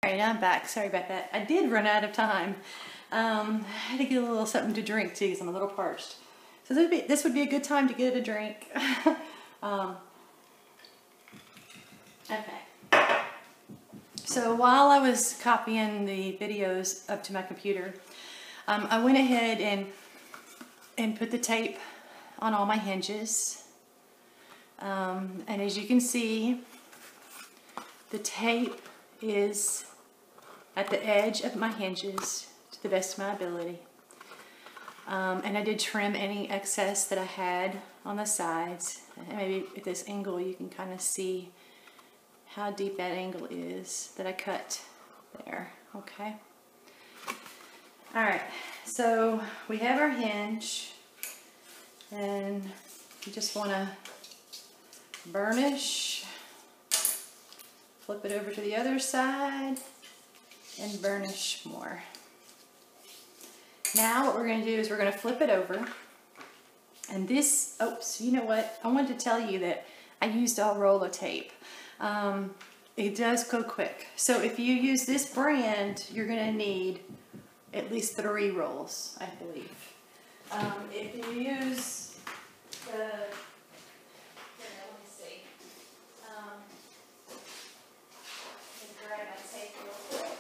Alright, now I'm back. Sorry about that. I did run out of time. I had to get a little something to drink too because I'm a little parched. So this would be a good time to get a drink. Okay. So while I was copying the videos up to my computer, I went ahead and put the tape on all my hinges. And as you can see, the tape is at the edge of my hinges to the best of my ability. And I did trim any excess that I had on the sides. And maybe at this angle you can kind of see how deep that angle is that I cut there, okay? Alright, so we have our hinge, and you just want to burnish, flip it over to the other side, and burnish more. Now what we're going to do is we're going to flip it over, and this, oops, you know what, I wanted to tell you that I used a roll of tape. It does go quick, so if you use this brand, you're going to need at least 3 rolls, I believe. If you use the, let me see, let me grab my tape real quick.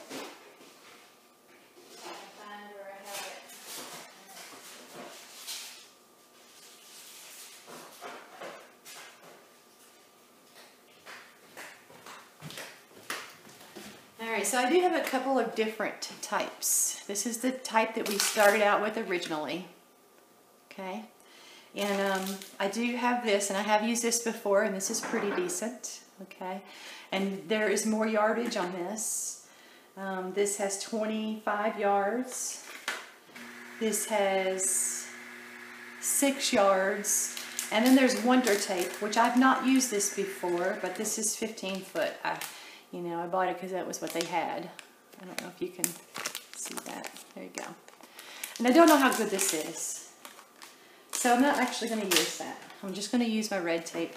I can find where I have it. Alright, so I do have a couple of different types. This is the type that we started out with originally. Okay, and I do have this, and I have used this before, and this is pretty decent. Okay, and there is more yardage on this. This has 25 yards. This has 6 yards. And then there's Wonder Tape, which I've not used this before, but this is 15 foot. You know, I bought it because that was what they had. I don't know if you can see that. There you go. And I don't know how good this is, so I'm not actually going to use that. I'm just going to use my red tape.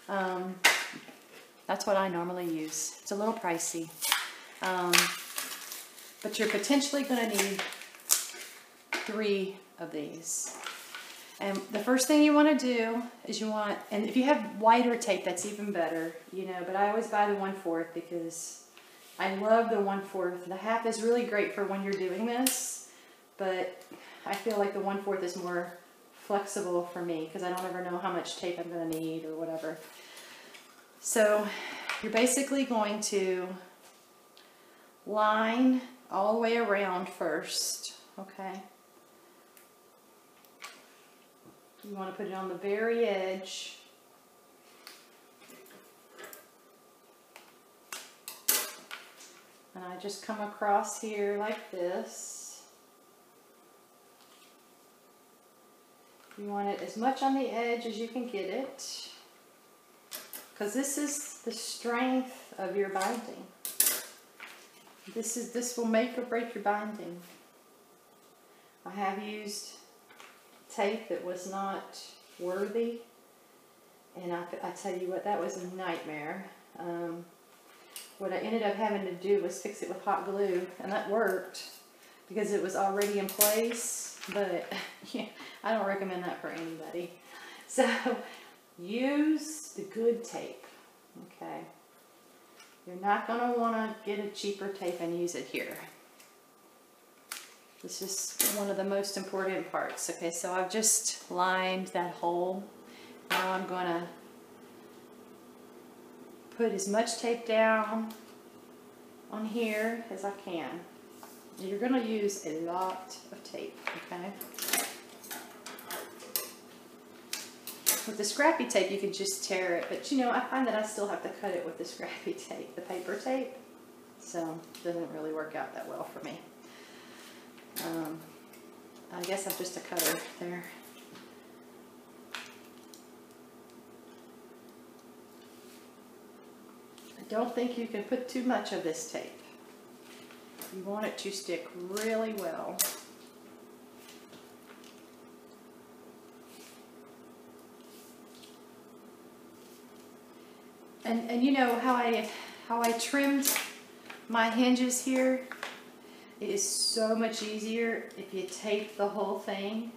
That's what I normally use. It's a little pricey. But you're potentially going to need 3 of these. And the first thing you want to do is and if you have wider tape, that's even better, you know, but I always buy the 1/4 because I love the 1/4. The half is really great for when you're doing this, but I feel like the 1/4 is more flexible for me because I don't ever know how much tape I'm going to need or whatever. So you're basically going to line all the way around first, okay? You want to put it on the very edge. And I just come across here like this. You want it as much on the edge as you can get it, because this is the strength of your binding. This will make or break your binding. I have used tape that was not worthy, and I tell you what, that was a nightmare. What I ended up having to do was fix it with hot glue, and that worked because it was already in place, but yeah, I don't recommend that for anybody. So use the good tape, okay? You're not going to want to get a cheaper tape and use it here. This is one of the most important parts. Okay, so I've just lined that hole. Now I'm going to put as much tape down on here as I can. You're going to use a lot of tape, okay? With the scrappy tape, you can just tear it, but you know, I find that I still have to cut it with the scrappy tape, the paper tape, so it doesn't really work out that well for me. I guess I'm just a cutter there. I don't think you can put too much of this tape. You want it to stick really well. And you know how I trimmed my hinges here, it is so much easier if you tape the whole thing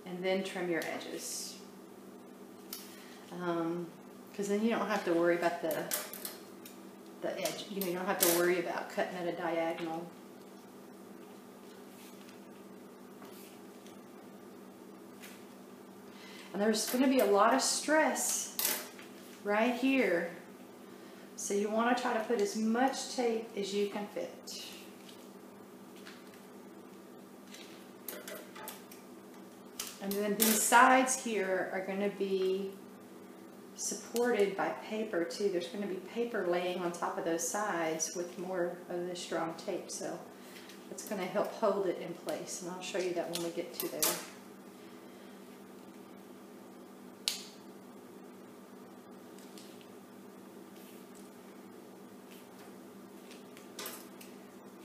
and then trim your edges. Because then you don't have to worry about the edge. You know, you don't have to worry about cutting at a diagonal. And there's going to be a lot of stress right here. So you want to try to put as much tape as you can fit. And then these sides here are going to be supported by paper too. There's going to be paper laying on top of those sides with more of the strong tape. So it's going to help hold it in place. And I'll show you that when we get to there.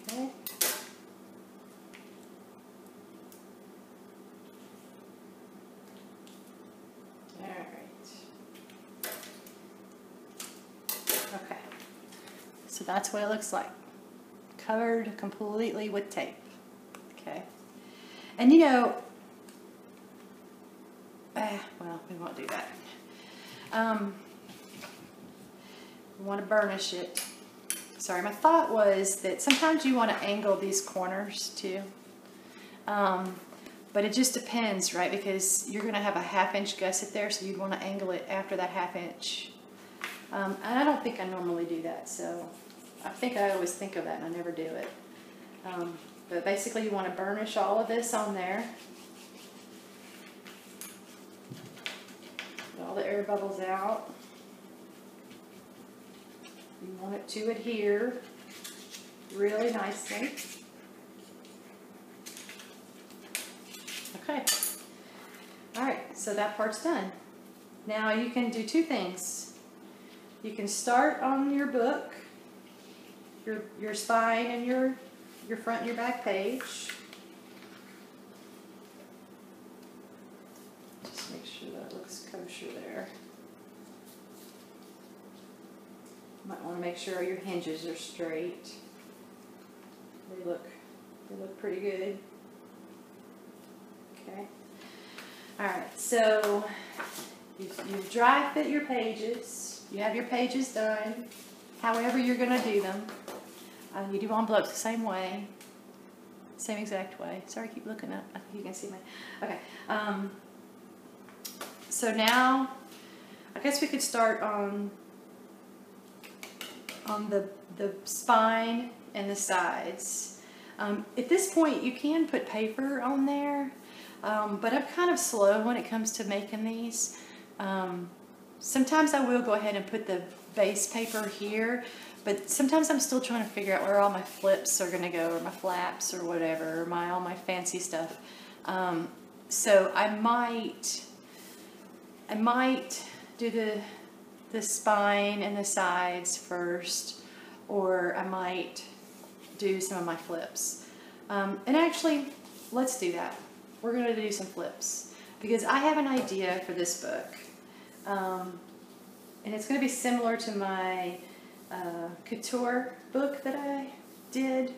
Okay. Okay, so that's what it looks like, covered completely with tape. Okay, and you know, well, we won't do that. We want to burnish it. Sorry, my thought was that sometimes you want to angle these corners too, but it just depends, right? Because you're going to have a 1/2 inch gusset there, so you'd want to angle it after that 1/2 inch. And I don't think I normally do that, so I think I always think of that and I never do it. But basically you want to burnish all of this on there. Get all the air bubbles out. You want it to adhere really nicely. Okay. Alright, so that part's done. Now you can do two things. You can start on your book, your spine and your front and your back page. Just make sure that looks kosher there. Might want to make sure your hinges are straight. They look pretty good. Okay. All right. So you've dry fit your pages. You have your pages done, however you're going to do them. You do envelopes the same way, same exact way. Sorry, I keep looking up. I think you can see me. Okay. So now, I guess we could start on the spine and the sides. At this point, you can put paper on there, but I'm kind of slow when it comes to making these. Sometimes I will go ahead and put the base paper here, but sometimes I'm still trying to figure out where all my flips are going to go, or my flaps, or whatever, or all my fancy stuff. So I might do the spine and the sides first, or I might do some of my flips. And actually, let's do that. We're going to do some flips because I have an idea for this book. And it's going to be similar to my couture book that I did,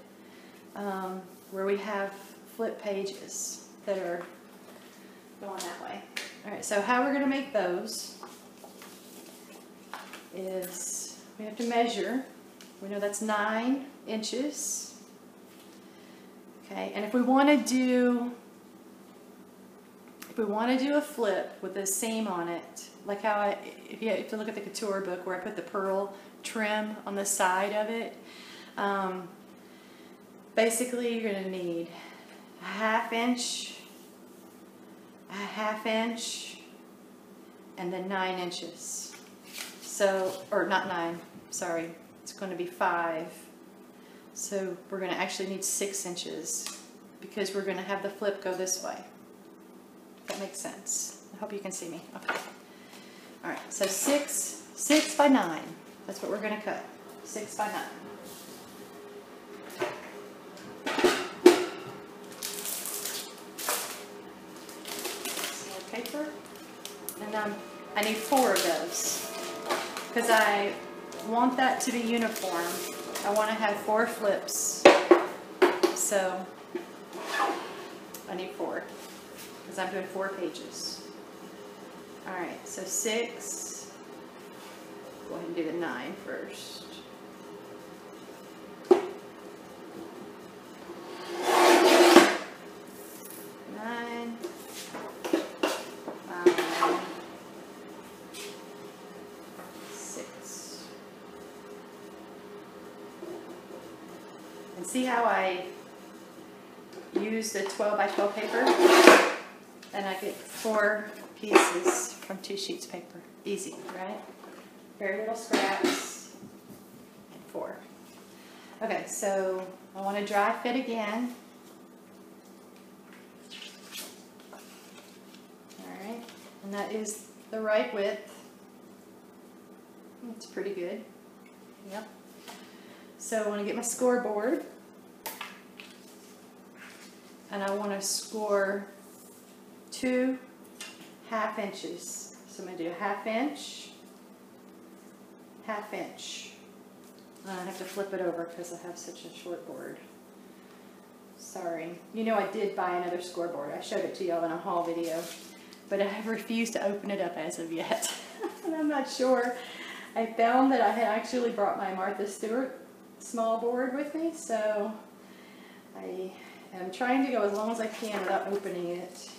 where we have flip pages that are going that way. Alright, so how we're going to make those is we have to measure. We know that's 9 inches. Okay, and if we want to do a flip with a seam on it, like how if you have to look at the couture book where I put the pearl trim on the side of it, basically you're going to need a 1/2 inch, a 1/2 inch, and then 9 inches. So, or not 9, sorry, it's going to be 5. So we're going to actually need 6 inches because we're going to have the flip go this way. That makes sense. I hope you can see me. Okay. All right. So 6 by 9. That's what we're going to cut. 6 by 9. Some more paper, and I need 4 of those because I want that to be uniform. I want to have 4 flips. So I need 4 because I'm doing 4 pages. All right, so 6. Go ahead and do the 9 first. 9, 5, 6. And see how I use the 12 by 12 paper? And I get 4 pieces from 2 sheets of paper. Easy, right? Very little scraps. And 4. Okay, so I want to dry fit again. Alright, and that is the right width. It's pretty good. Yep. So I want to get my scoreboard. And I want to score 2 1/2 inches. So I'm going to do a 1/2 inch, 1/2 inch. I have to flip it over because I have such a short board. Sorry. You know I did buy another scoreboard. I showed it to y'all in a haul video. But I have refused to open it up as of yet. And I'm not sure. I found that I had actually brought my Martha Stewart small board with me. So I am trying to go as long as I can without opening it.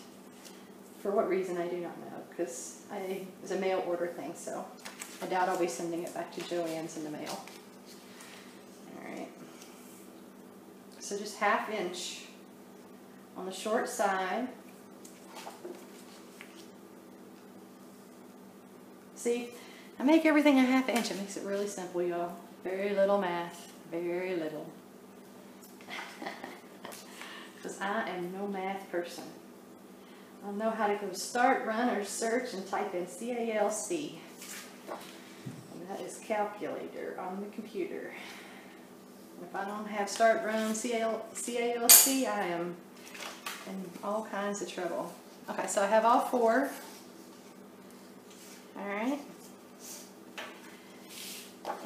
For what reason, I do not know. Because it was a mail order thing. So I doubt I'll be sending it back to Joann's in the mail. So just 1/2 inch on the short side. See, I make everything a 1/2 inch. It makes it really simple, y'all. Very little math, very little. Because I am no math person. I know how to go start, run, or search and type in CALC. And that is calculator on the computer. If I don't have start, run, CALC, I am in all kinds of trouble. Okay, so I have all 4. All right.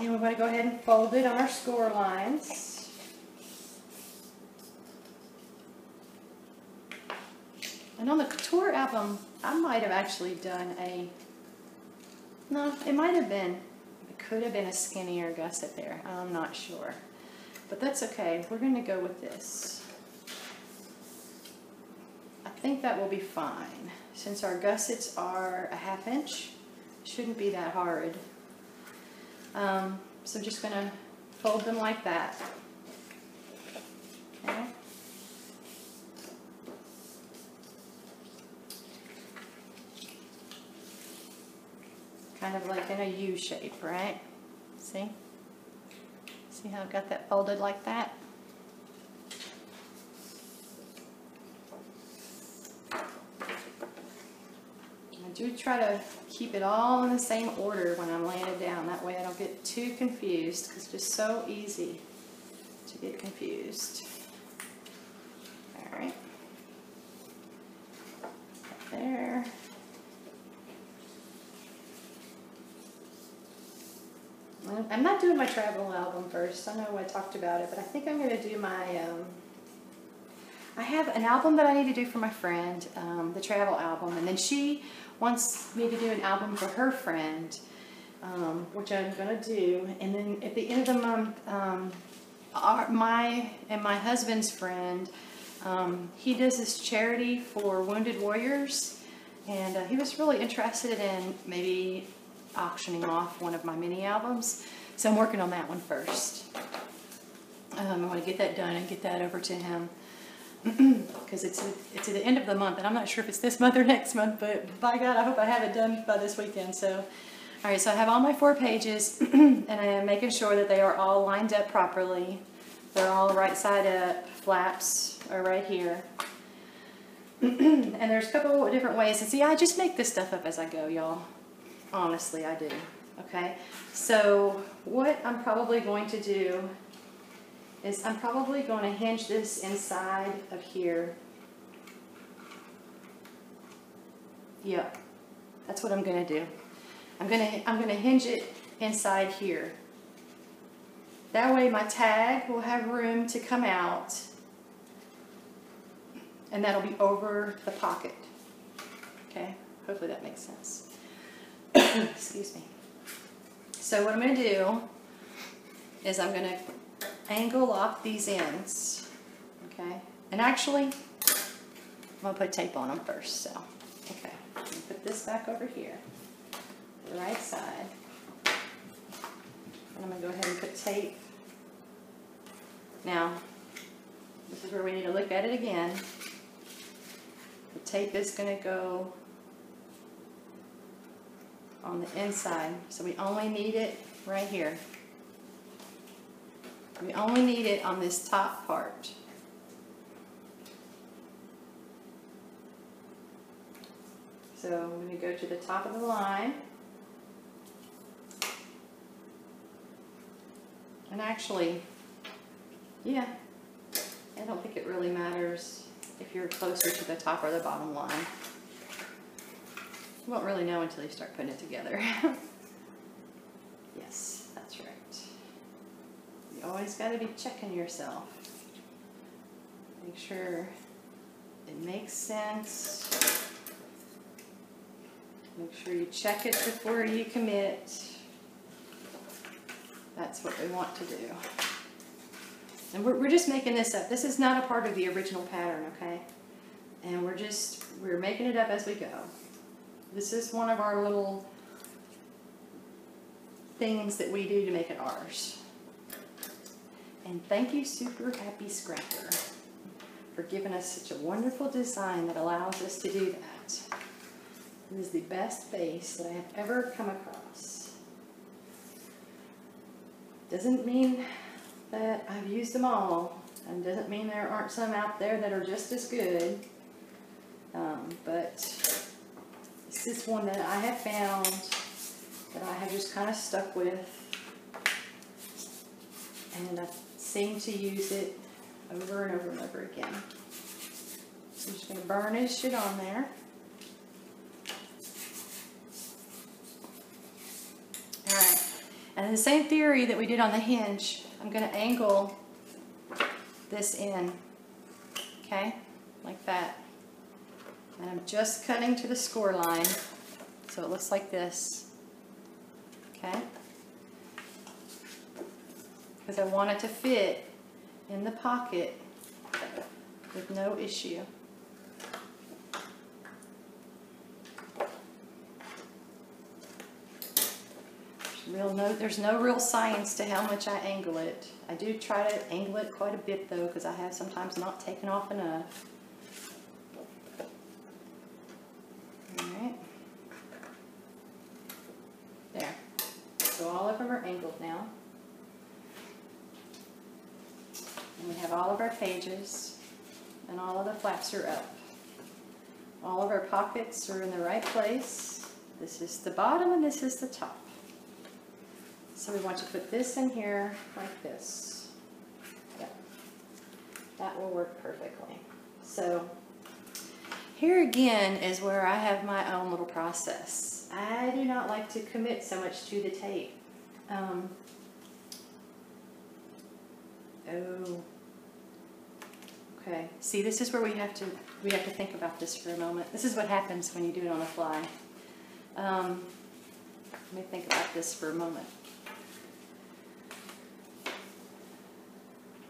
And we're going to go ahead and fold it on our score lines. And on the tour album, I might have actually done no, it might have been, it could have been a skinnier gusset there. I'm not sure. But that's okay. We're going to go with this. I think that will be fine. Since our gussets are a 1/2 inch, it shouldn't be that hard. So I'm just going to fold them like that. Okay. Kind of like in a U shape, right? See? See how I've got that folded like that? I do try to keep it all in the same order when I'm laying it down. That way I don't get too confused because it's just so easy to get confused. All right. Right there. I'm not doing my travel album first. I know I talked about it, but I think I'm going to do my, I have an album that I need to do for my friend, the travel album, and then she wants me to do an album for her friend, which I'm going to do, and then at the end of the month, my husband's friend, he does this charity for wounded warriors, and he was really interested in maybe auctioning off one of my mini albums. So I'm working on that one first. I want to get that done and get that over to him because it's at the end of the month, and I'm not sure if it's this month or next month, but by God, I hope I have it done by this weekend. So, all right, so I have all my 4 pages, and I am making sure that they are all lined up properly. They're all right side up. Flaps are right here. And there's a couple of different ways. And see, I just make this stuff up as I go, y'all. Honestly, I do. Okay, so what I'm probably going to do is I'm probably going to hinge this inside of here. Yep, that's what I'm going to do. I'm going to hinge it inside here. That way my tag will have room to come out, and that'll be over the pocket. Okay, hopefully that makes sense. Excuse me. So what I'm going to do is I'm going to angle off these ends, okay? And actually, I'm going to put tape on them first, so, okay. I'm going to put this back over here, the right side. And I'm going to go ahead and put tape. Now, this is where we need to look at it again. The tape is going to go on the inside, so we only need it right here. We only need it on this top part. So I'm going to go to the top of the line. And actually, yeah, I don't think it really matters if you're closer to the top or the bottom line. You won't really know until you start putting it together. Yes, that's right. You always got to be checking yourself. Make sure it makes sense. Make sure you check it before you commit. That's what we want to do. And we're just making this up. This is not a part of the original pattern, okay? And we're making it up as we go. This is one of our little things that we do to make it ours. And thank you, SuperHappyScrapper, for giving us such a wonderful design that allows us to do that. It is the best base that I have ever come across. Doesn't mean that I've used them all, and doesn't mean there aren't some out there that are just as good, but this is one that I have found that I have just kind of stuck with, and I seem to use it over and over and over again. So I'm just going to burnish it on there. Alright, and the same theory that we did on the hinge, I'm going to angle this in, okay, like that. And I'm just cutting to the score line, so it looks like this, okay? Because I want it to fit in the pocket with no issue. There's no real science to how much I angle it. I do try to angle it quite a bit though, because I have sometimes not taken off enough. Alright. There. So all of them are angled now. And we have all of our pages, and all of the flaps are up. All of our pockets are in the right place. This is the bottom and this is the top. So we want to put this in here like this. Yeah, that will work perfectly. So here again is where I have my own little process. I do not like to commit so much to the tape. Okay. See, this is where we have to think about this for a moment. This is what happens when you do it on the fly. Let me think about this for a moment.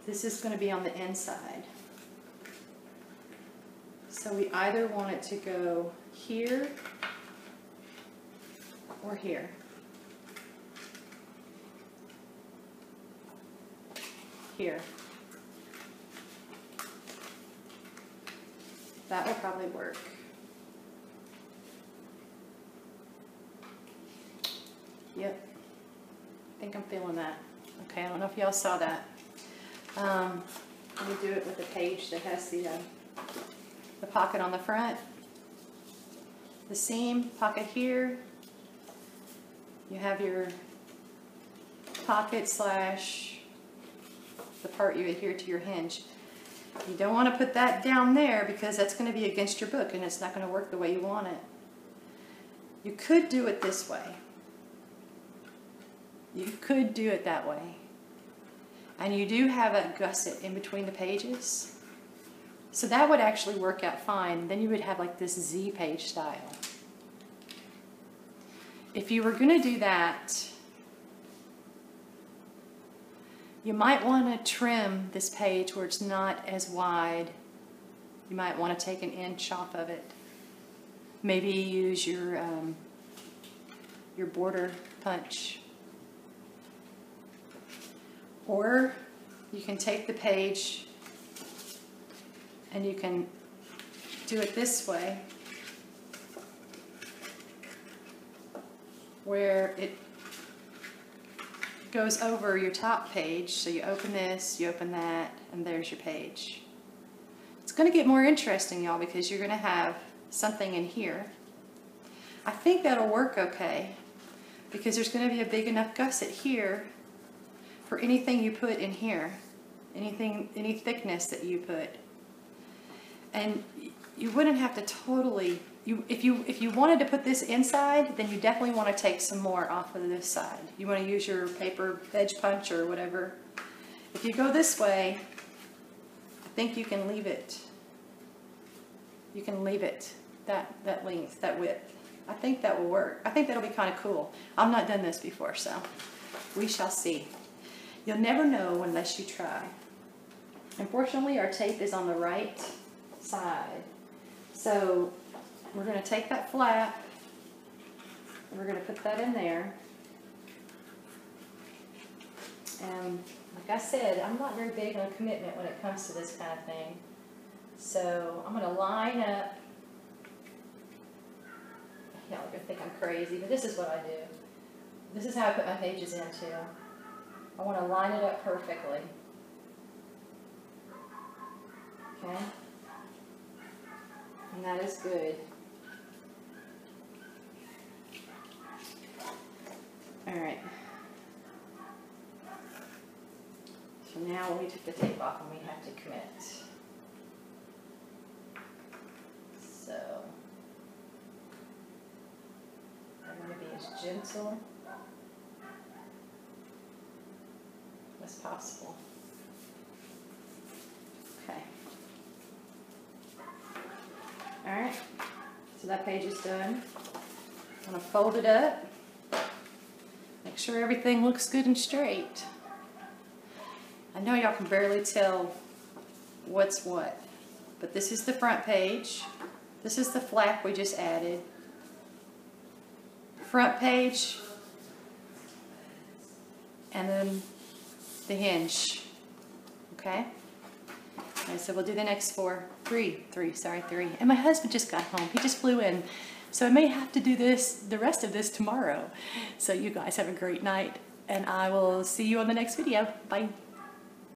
This is going to be on the inside. So we either want it to go here or here. Here. That will probably work. Yep. I think I'm feeling that. Okay, I don't know if y'all saw that. Let me do it with the page that has the pocket on the front. The seam pocket here. You have your pocket slash the part you adhere to your hinge. You don't want to put that down there because that's going to be against your book and it's not going to work the way you want it. You could do it this way. You could do it that way. and you do have a gusset in between the pages. So that would actually work out fine. Then you would have like this Z page style. If you were gonna do that, you might wanna trim this page where it's not as wide. You might wanna take an inch off of it. Maybe use your border punch. Or you can take the page and you can do it this way, where it goes over your top page. So you open this, you open that, and there's your page. It's going to get more interesting, y'all, because you're going to have something in here. I think that'll work okay, because there's going to be a big enough gusset here for anything you put in here, any thickness that you put. And you wouldn't have to totally, if you wanted to put this inside, then you definitely want to take some more off of this side. You want to use your paper edge punch or whatever. If you go this way, I think you can leave it. You can leave it that length, that width. I think that will work. I think that'll be kind of cool. I've not done this before, so we shall see. You'll never know unless you try. Unfortunately, our tape is on the right side. So we're going to take that flap, and we're going to put that in there. And like I said, I'm not very big on commitment when it comes to this kind of thing. So I'm going to line up. Y'all are going to think I'm crazy, but this is what I do. This is how I put my pages in too. I want to line it up perfectly. Okay? And that is good. Alright. So now we took the tape off and we have to commit. So I'm going to be as gentle as possible. Okay. Alright, so that page is done. I'm going to fold it up. Make sure everything looks good and straight. I know y'all can barely tell what's what, but this is the front page. This is the flap we just added. Front page, and then the hinge. Okay? Alright, so we'll do the next three. And my husband just got home. He just flew in. So I may have to do the rest of this tomorrow. So you guys have a great night, and I will see you on the next video. Bye.